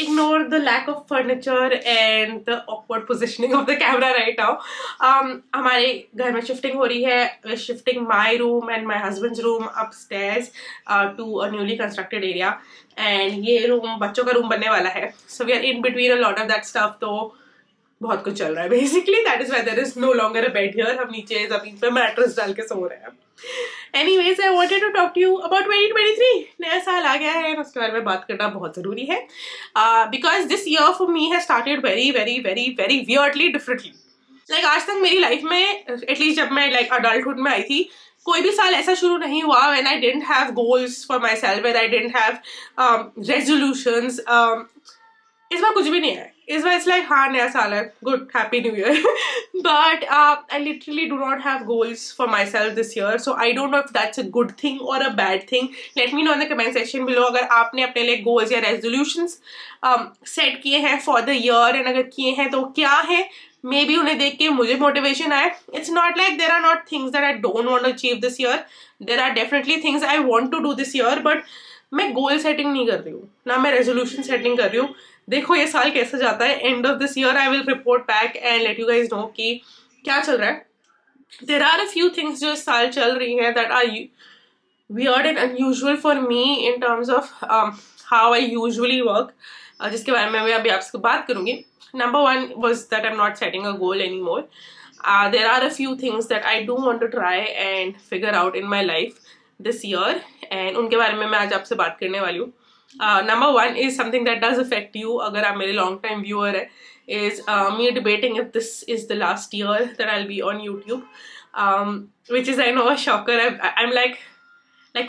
ignore the lack of furniture and the awkward positioning of the camera right now. हमारे घर में shifting हो रही है. We're shifting my room and my husband's room upstairs to a newly constructed area. And ये room बच्चों का room बनने वाला है. So we are in between a lot of that stuff. तो बहुत कुछ चल रहा है basically. That is why there is no longer a bed here. हम नीचे जमीन पे मैट्रेस डाल के सो रहे हैं. Anyways, I wanted to talk to you about 2023. नया साल आ गया है, उसके बारे में बात करना बहुत ज़रूरी है. Because this year for me has started very, very, very, very weirdly differently. Like आज तक मेरी लाइफ में, at least जब मैं like adulthood में आई थी, कोई भी साल ऐसा शुरू नहीं हुआ when I didn't have goals for myself, when I didn't have resolutions. इस बार कुछ भी नहीं है. इस बार it's like हाँ नया साल है, good, happy new year. But I literally do not have goals for myself this year, so I don't know if that's a good thing or a bad thing. Let me know in the comment section below अगर आपने अपने लिए goals या resolutions set किए हैं for the year, and अगर किए हैं तो क्या है. Maybe उन्हें देख के मुझे motivation आए. It's not like there are not things that I don't want to achieve this year. There are definitely things I want to do this year, but मैं गोल सेटिंग नहीं कर रही हूँ, ना मैं रेजोल्यूशन सेटिंग कर रही हूँ. देखो ये साल कैसे जाता है. End of this year I will report back and let you guys know कि क्या चल रहा है. There are a few things जो इस साल चल रही हैं that are weird and unusual for me in terms of how I usually work, जिसके बारे में मैं अभी आपसे बात करूँगी. Number one was that I'm not setting a goal anymore. There are a few things that I do want to try and figure out in my life this year, and उनके बारे में मैं आज आपसे बात करने वाली हूँ. Number one is something that does affect you अगर आप मेरे long time viewer है, is me debating if this is the last year that I'll be on YouTube, which is I know a shocker. I'm like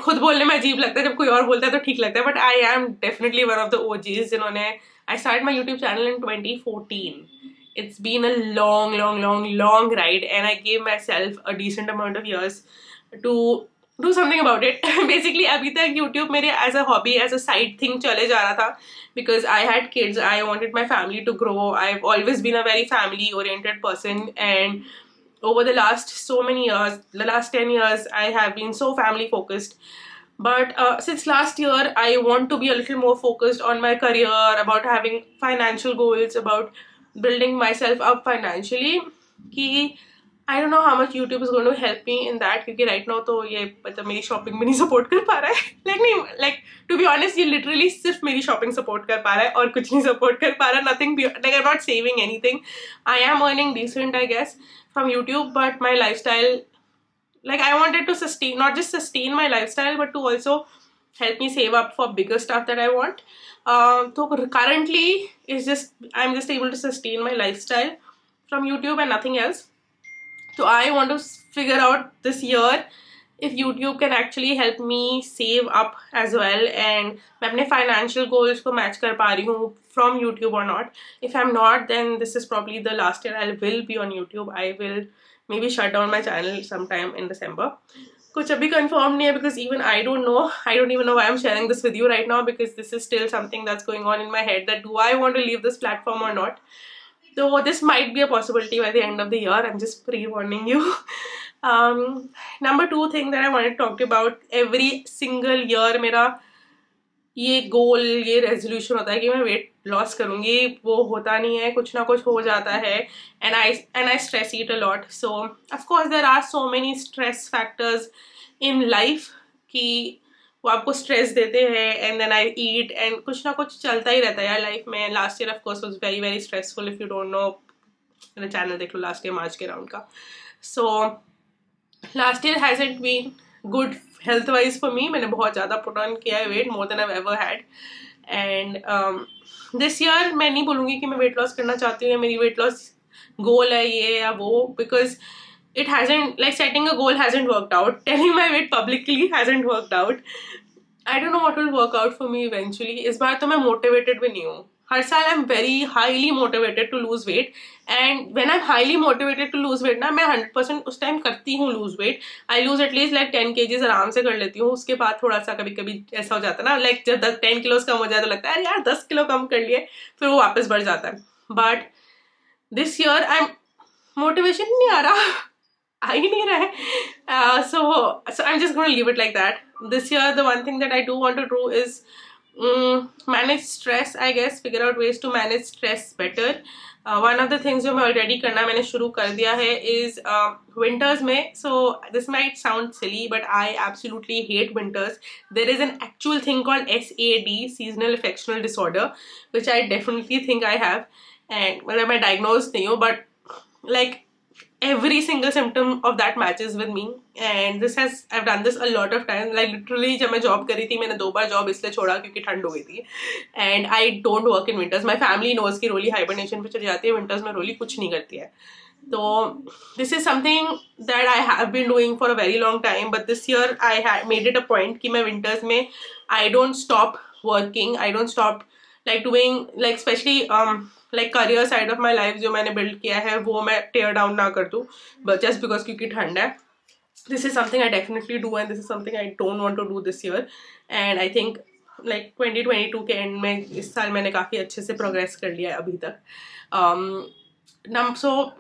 खुद बोलने में अजीब लगता है, जब कोई और बोलता है तो ठीक लगता है, but I am definitely one of the OGs जिन्होंने I started my YouTube channel in 2014. It's been a long, long, long, long ride, and I gave myself a decent amount of years to do something about it. Basically अभी तक YouTube मेरे as a hobby, as a side thing चले जा रहा था, because I had kids, I wanted my family to grow. I've always been a very family oriented person, and over the last so many years, the last 10 years, I have been so family focused. But since last year, I want to be a little more focused on my career, about having financial goals, about building myself up financially. कि I don't know how much YouTube is going to help me in that, क्योंकि right now तो ये मतलब मेरी shopping भी नहीं support कर पा रहा है. Like to be honest, ये literally सिर्फ मेरी shopping support कर पा रहा है और कुछ नहीं support कर पा रहा. Nothing, like I'm not saving anything. I am earning decent, I guess, from YouTube, but my lifestyle, like I wanted to sustain, not just sustain my lifestyle, but to also help me save up for bigger stuff that I want. So currently I'm just able to sustain my lifestyle from YouTube and nothing else. So I want to figure out this year if YouTube can actually help me save up as well, and मैं अपने financial goals को match कर पा रही हूँ from YouTube or not. If I'm not, then this is probably the last year I will be on YouTube. I will maybe shut down my channel sometime in December. कुछ अभी confirmed नहीं है, because even I don't know. I don't even know why I'm sharing this with you right now, because this is still something that's going on in my head, that do I want to leave this platform or not. So this might be a possibility by the end of the year. I'm just pre-warning you. Number two thing that I wanted to talk to you about, every single year मेरा ये गोल, ये resolution होता है कि मैं weight loss करूँगी. वो होता नहीं है, कुछ ना कुछ हो जाता है, and I stress eat a lot. So of course there are so many stress factors in life कि वो आपको स्ट्रेस देते हैं, एंड देन आई ईट, एंड कुछ ना कुछ चलता ही रहता है यार लाइफ में. Last year of course was very very stressful. If you don't know, मेरा चैनल देख लो लास्ट ईयर मार्च के राउंड का. So last year hasn't been good health wise for me. मैंने बहुत ज़्यादा पुट ऑन किया है weight, more than I ever had. And this year मैं नहीं बोलूँगी कि मैं वेट लॉस करना चाहती हूँ या मेरी वेट लॉस गोल है ये या वो, because it hasn't, like setting a goal hasn't worked out. Telling my weight publicly hasn't worked out. I don't know what will work out for me eventually. इस बार तो मैं motivated भी नहीं हूँ. हर साल I'm very highly motivated to lose weight, and when I'm highly motivated to lose weight ना, मैं 100% उस टाइम करती हूँ lose weight. I lose at least like 10 kgs आराम से कर लेती हूँ. उसके बाद थोड़ा सा कभी कभी ऐसा हो जाता है ना, like जब 10 kilos कम हो जाए तो लगता है यार 10 किलो कम कर लिए, फिर वो वापस बढ़ जाता है. But this year motivation नहीं आ रहा. आ ही नहीं रहा है. So I'm just going to leave it like that. This year the one thing that I do want to do is Manage stress, I guess. Figure out ways to manage stress better. One of the things जो मैं already करना मैंने शुरू कर दिया है is winters में. So this might sound silly, but I absolutely hate winters. There is an actual thing called SAD, seasonal affectional disorder, which I definitely think I have. And मतलब मैं diagnosed नहीं हूँ, but like every single symptom of that matches with me, and I've done this a lot of times. Like literally जब मैं job करी थी मैंने 2 बार job इसलिए छोड़ा क्योंकि ठंड हो गई थी. And I don't work in winters. My family knows कि रोली हाइबरनेशन पे चली जाती है, विंटर्स में रोली कुछ नहीं करती है. तो this is something that I have been doing for a very long time, but this year I made it a point कि मैं winters में I don't stop working, I don't stop like doing, like especially like career side of my life जो मैंने build किया है वो मैं tear down ना कर दूँ, but just because क्योंकि ठंड है. This is something I definitely do, and this is something I don't want to do this year. And I think like 2022 के end में इस साल मैंने काफ़ी अच्छे से progress कर लिया है अभी तक. So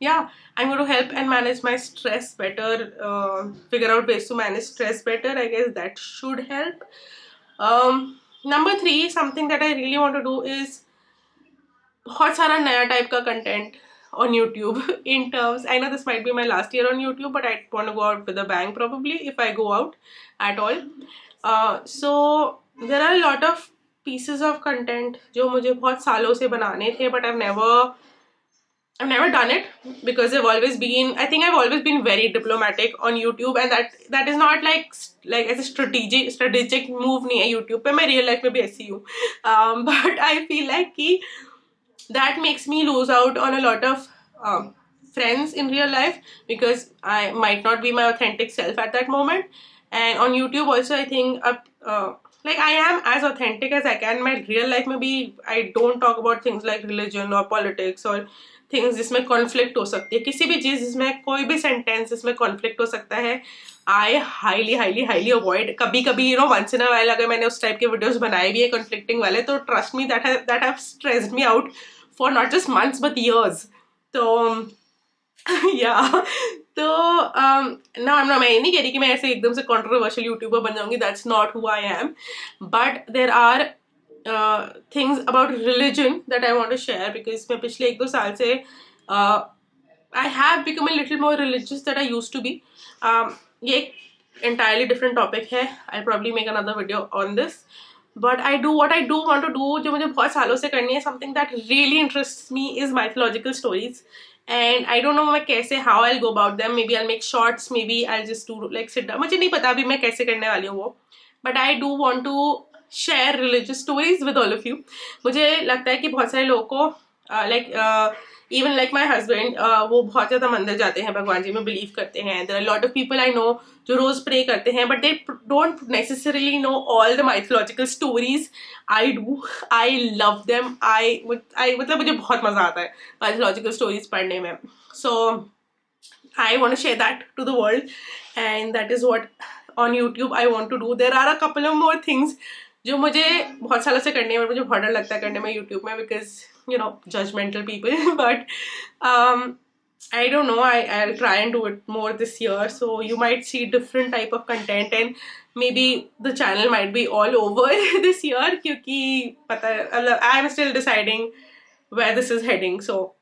yeah, I'm going to help and manage my stress better, figure out ways to manage stress better. I guess that should help. Number 3, something that I really want to do is बहुत सारा नया type का content on YouTube. In terms, I know this might be my last year on YouTube, but I want to go out with a bang probably if I go out at all. So there are a lot of pieces of content जो मुझे बहुत सालों से बनाने थे, but I've never done it because I think I've always been very diplomatic on YouTube, and that is not like as a strategic move नहीं है. YouTube पे मैं real life में भी ऐसी हूँ, but I feel like कि that makes me lose out on a lot of friends in real life because I might not be my authentic self at that moment. And on YouTube also I think like I am as authentic as I can. My real life में भी I don't talk about things like religion or politics or things जिसमें conflict हो सकती है, किसी भी चीज़ जिसमें कोई भी sentence जिसमें conflict हो सकता है. I highly avoid. कभी कभी once in a while अगर मैंने उस टाइप के वीडियोस बनाए भी है conflicting वाले, तो trust me that have stressed me out for not just months but years. तो yeah, तो now मैं ये नहीं कह रही कि मैं ऐसे एकदम से controversial YouTuber बन जाऊंगी. That's not who I am. But there are things about religion that I want to share because मैं पिछले 1-2 साल से I have become a little more religious than I used to be. ये एक entirely different topic है. I'll probably make another video on this. But what I do want to do जो मुझे बहुत सालों से करनी है, something that really interests me is mythological stories. And I don't know मैं कैसे, how I'll go about them. Maybe I'll make shorts, maybe I'll just do like sit down. मुझे नहीं पता अभी मैं कैसे करने वाली हूँ वो. But I do want to share religious stories with all of you. मुझे लगता है कि बहुत सारे लोगों को even like my husband, वो बहुत ज़्यादा मंदिर जाते हैं, भगवान जी में बिलीव करते हैं. There are a lot of people I know जो रोज़ प्रे करते हैं, but they don't necessarily know all the mythological stories. I do. I love them. मतलब मुझे बहुत मज़ा आता है mythological stories पढ़ने में. So I want to share that to the world, and that is what on YouTube I want to do. There are a couple of more things जो मुझे बहुत सालों से करने में मुझे बहुत डर लगता है करने में YouTube में because judgmental people. But I don't know, I'll try and do it more this year. So you might see different type of content, and maybe the channel might be all over this year क्योंकि पता है I'm still deciding where this is heading. So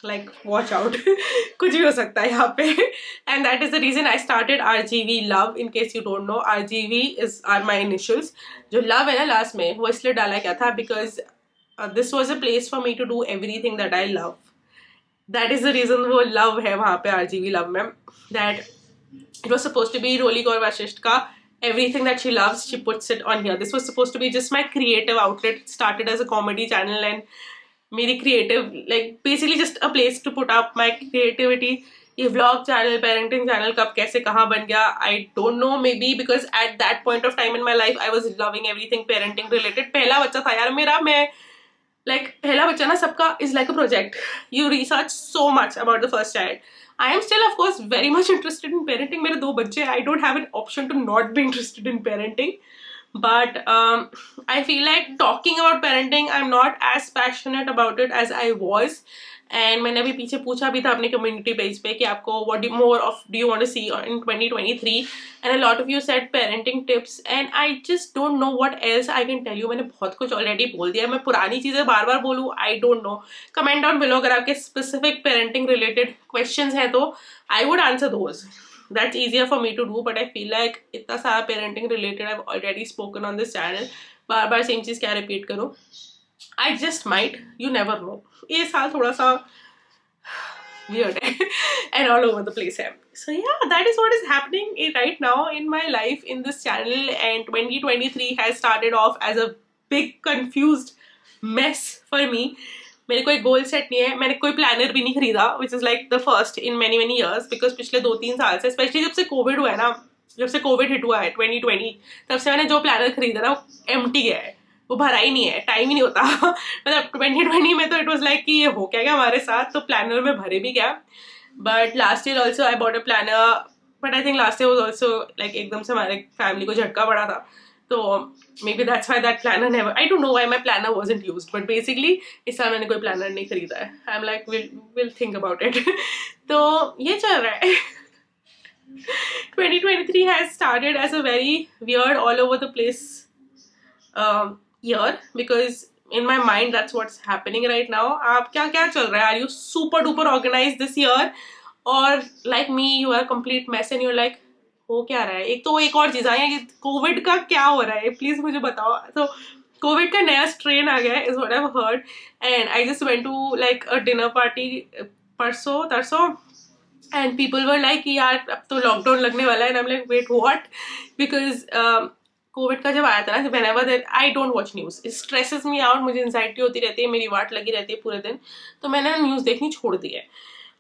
like watch out. कुछ भी हो सकता है यहाँ पे. And that is the reason I started RGV Love. In case you don't know, RGV are my initials. जो love है ना last में, वो इसलिए डाला क्या था because this was a place for me to do everything that I love. That is the reason वो love है वहाँ पे RGV Love में. That it was supposed to be Roli Gaur Vashisht का everything that she loves, she puts it on here. This was supposed to be just my creative outlet. It started as a comedy channel and मेरी creative, like basically just a place to put up my creativity. ये vlog channel, parenting channel कब कैसे कहाँ बन गया, I don't know. Maybe because at that point of time in my life I was loving everything parenting related. पहला बच्चा था यार मेरा, मैं like पहला बच्चा ना सबका is like a project. You research so much about the first child. I am still of course very much interested in parenting. मेरे 2 बच्चे, I don't have an option to not be interested in parenting. but I feel like talking about parenting, I'm not as passionate about it as I was. And मैंने अभी पीछे पूछा भी था अपने community page पे कि आपको what more of do you want to see in 2023, and a lot of you said parenting tips, and I just don't know what else I can tell you. मैंने बहुत कुछ already बोल दिया, मैं पुरानी चीज़ें बार बार बोलूँ, I don't know. Comment down below अगर आपके specific parenting related questions हैं तो I would answer those. That's easier for me to do, but I feel like इतना सारा parenting related I've already spoken on this channel. Bar bar same चीज़ क्या repeat करूँ? I just might, you never know. ये साल थोड़ा सा weird and all over the place है. So yeah, that is what is happening right now in my life in this channel, and 2023 has started off as a big confused mess for me. मेरे कोई goal set नहीं है, मैंने कोई planner भी नहीं खरीदा, which is like the first in many years, because पिछले 2-3 साल से, स्पेशली जब से कोविड हुआ है ना, जब से कोविड हिट हुआ है 2020, तब से मैंने जो प्लानर खरीदा ना वो एम्प्टी गया है, वो भरा ही नहीं है, टाइम ही नहीं होता मतलब 2020 में तो इट वाज लाइक कि ये हो क्या गया हमारे साथ, तो प्लानर में भरे भी गया. But last year also I bought a planner, but I think last year was also like एकदम से हमारे फैमिली को झटका पड़ा था, तो maybe that's why that planner never, I don't know why my planner wasn't used, but basically इस साल मैंने कोई planner नहीं खरीदा है. I'm like we'll think about it. तो ये चल रहा है. 2023 has started as a very weird all over the place year, because in my mind that's what's happening right now. आप क्या क्या चल रहा है? Are you super duper organized this year, or like me you are complete mess and you're like हो क्या रहा है? एक तो एक और चीज़ आई है कि कोविड का क्या हो रहा है, प्लीज़ मुझे बताओ. तो कोविड का नया स्ट्रेन आ गया है is what I have heard, and I just went to like a dinner party तरसों एंड पीपल वर लाइक यार अब तो लॉकडाउन लगने वाला है, and I am like wait what, because Covid का जब आया था ना, whenever I don't watch news, it stresses me out, मुझे एंजाइटी होती रहती है, मेरी वाट लगी रहती है पूरे दिन, तो मैंने न्यूज़ देखनी छोड़ दी है.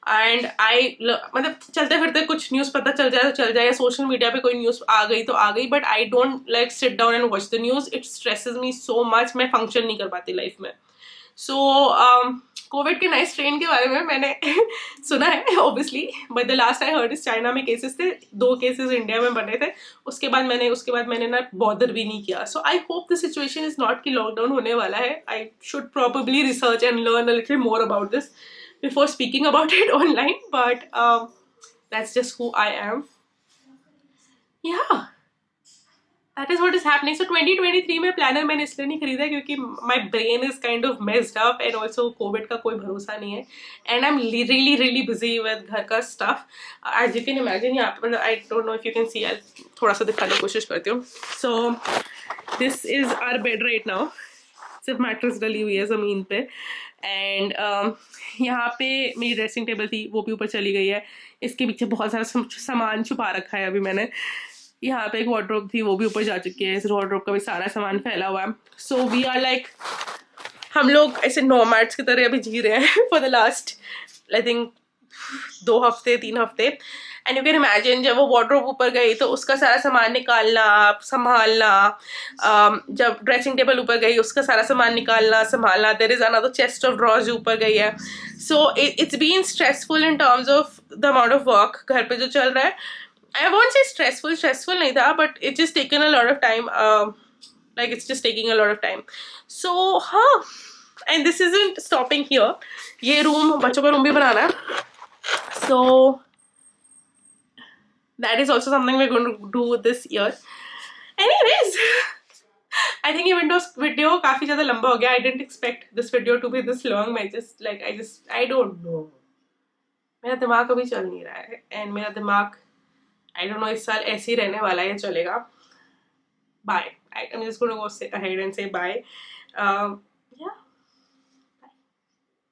एंड आई मतलब चलते फिरते कुछ न्यूज़ पता चल जाए तो चल जाए, या सोशल मीडिया पे कोई न्यूज़ आ गई तो आ गई, but I don't like sit down and watch the news, it stresses me so much, मैं फंक्शन नहीं कर पाती लाइफ में. सो कोविड के नए स्ट्रेन के बारे में मैंने सुना है obviously, but the last I heard is China में केसेस थे, 2 केसेस इंडिया में बने थे, उसके बाद मैंने ना बॉदर भी नहीं किया. So I hope the situation is not कि लॉकडाउन होने वाला है. I should probably research and learn a little more about this before speaking about it online, but that's just who I am. Yeah, that is what is happening. So 2023 में planner मैंने इसलिए नहीं खरीदा क्योंकि my brain is kind of messed up, and also Covid का कोई भरोसा नहीं है, and I'm really busy with घर का stuff. As you can imagine, यहाँ पे मतलब I don't know if you can see, I'll थोड़ा सा दिखाने की कोशिश करती हूँ. So this is our bed right now. सिर्फ मैट्रेस डली हुई है ज़मीन पे, एंड यहाँ पे मेरी ड्रेसिंग टेबल थी, वो भी ऊपर चली गई है. इसके पीछे बहुत सारा सामान छुपा रखा है अभी मैंने. यहाँ पे एक वार्डरोब थी, वो भी ऊपर जा चुकी है. इस वार्डरोब का भी सारा सामान फैला हुआ है. सो वी आर लाइक, हम लोग ऐसे नोमैड्स की तरह अभी जी रहे हैं for the last I think 2-3 हफ्ते. एंड यू कैन इमेजिन जब वो वार्डरोब ऊपर गई तो उसका सारा सामान निकालना, संभालना, जब ड्रेसिंग टेबल ऊपर गई उसका सारा सामान निकालना, संभालना, there is another chest of drawers जो ऊपर गई है. So it's been stressful in terms of the amount of work घर पे जो चल रहा है. आई वोंट से स्ट्रेसफुल नहीं था, but it's just taken a lot of time, like it's just taking a lot of time. So हाँ, and this isn't stopping here. ये रूम, बच्चों का रूम भी बनाना है, so that is also something we're going to do this year. Anyways, I think ये video काफी ज़्यादा लंबा हो गया. I didn't expect this video to be this long. I don't know. मेरा दिमाग अभी चल नहीं रहा है, and मेरा दिमाग I don't know इस साल ऐसे ही रहने वाला है, चलेगा. Bye. I'm just going to go ahead and say bye.